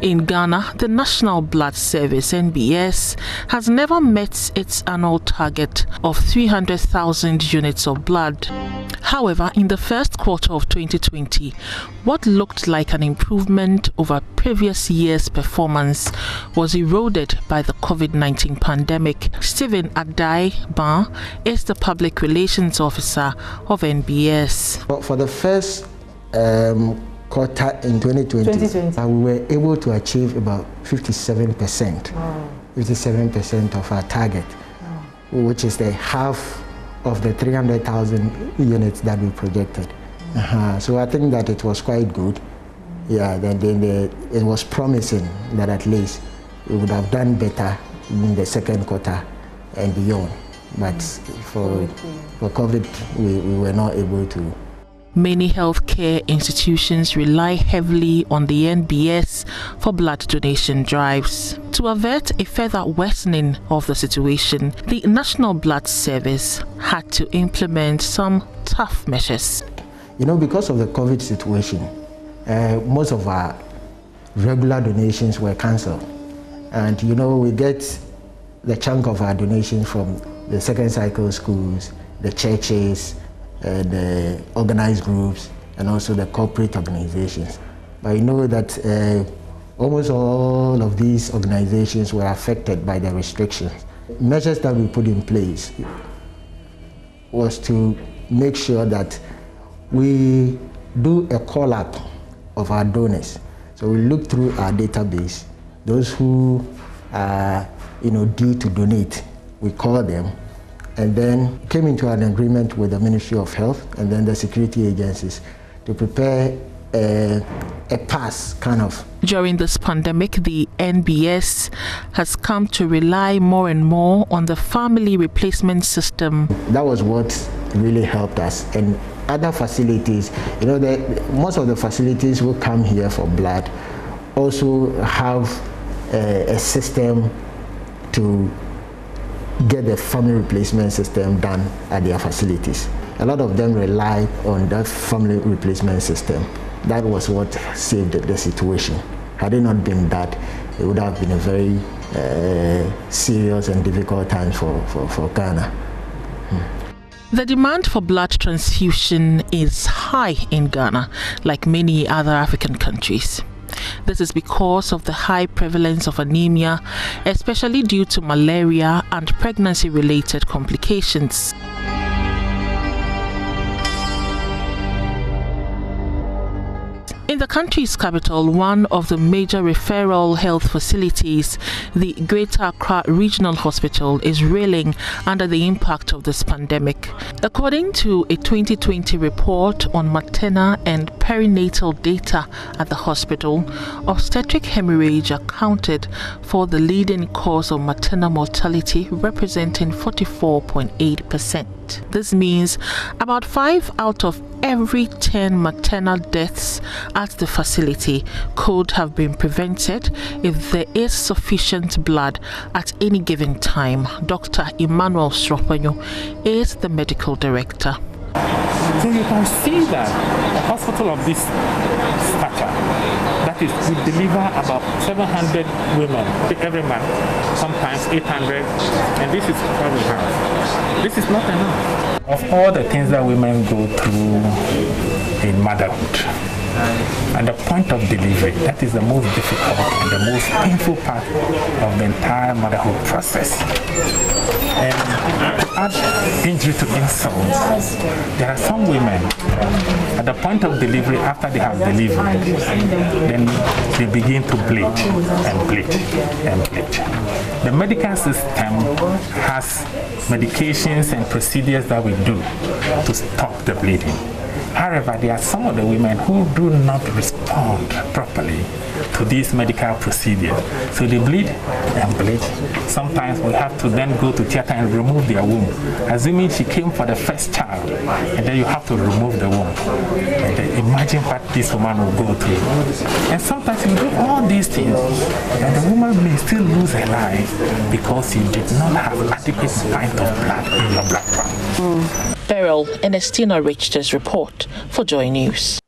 In Ghana, the National Blood Service (NBS) has never met its annual target of 300,000 units of blood. However, in the first quarter of 2020, what looked like an improvement over previous year's performance was eroded by the COVID-19 pandemic. Stephen Adai-Ban is the public relations officer of NBS. For the first quarter in 2020, we were able to achieve about 57%. Wow. 57% of our target, which is the half of the 300,000 units that we projected. So I think that it was quite good. Yeah, it was promising that at least we would have done better in the second quarter and beyond. But for COVID, we were not able to. Many healthcare institutions rely heavily on the NBS for blood donation drives. To avert a further worsening of the situation, the National Blood Service had to implement some tough measures. You know, because of the COVID situation, most of our regular donations were cancelled. And you know, we get the chunk of our donations from the second cycle schools, the churches, the organized groups, and also the corporate organizations. But you know that almost all of these organizations were affected by the restrictions. Measures that we put in place was to make sure that we do a call-up of our donors. So we look through our database. Those who are due to donate, we call them, and then came into an agreement with the Ministry of Health and then the security agencies to prepare a pass kind of. During this pandemic, the NBS has come to rely more and more on the family replacement system. That was what really helped us. And other facilities, most of the facilities who come here for blood also have a system to get the family replacement system done at their facilities. A lot of them rely on that family replacement system. That was what saved the situation. Had it not been that, it would have been a very serious and difficult time for Ghana. The demand for blood transfusion is high in Ghana, like many other African countries. This is because of the high prevalence of anemia, especially due to malaria and pregnancy-related complications. In the country's capital, one of the major referral health facilities, the Greater Accra Regional Hospital, is reeling under the impact of this pandemic. According to a 2020 report on maternal and perinatal data at the hospital, obstetric hemorrhage accounted for the leading cause of maternal mortality, representing 44.8%. This means about 5 out of every 10 maternal deaths at the facility could have been prevented if there is sufficient blood at any given time. Dr. Emmanuel Sropanyo is the medical director. So you can see that a hospital of this stature, that is, we deliver about 700 women every month, sometimes 800, and this is what we have. This is not enough. Of all the things that women go through in motherhood, and the point of delivery, that is the most difficult and the most painful part of the entire motherhood process. And to add injury to insult, there are some women at the point of delivery, after they have delivered, then they begin to bleed and bleed and bleed. The medical system has medications and procedures that we do to stop the bleeding. However, there are some of the women who do not respond properly to these medical procedures. So they bleed and bleed. Sometimes we have to then go to theater and remove their womb, assuming she came for the first child, and then you have to remove the womb. And then imagine what this woman will go through. And sometimes you do all these things, and the woman may still lose her life because you did not have adequate amount of blood in your blood bank. Beryl Ernestina Richter's report for Joy News.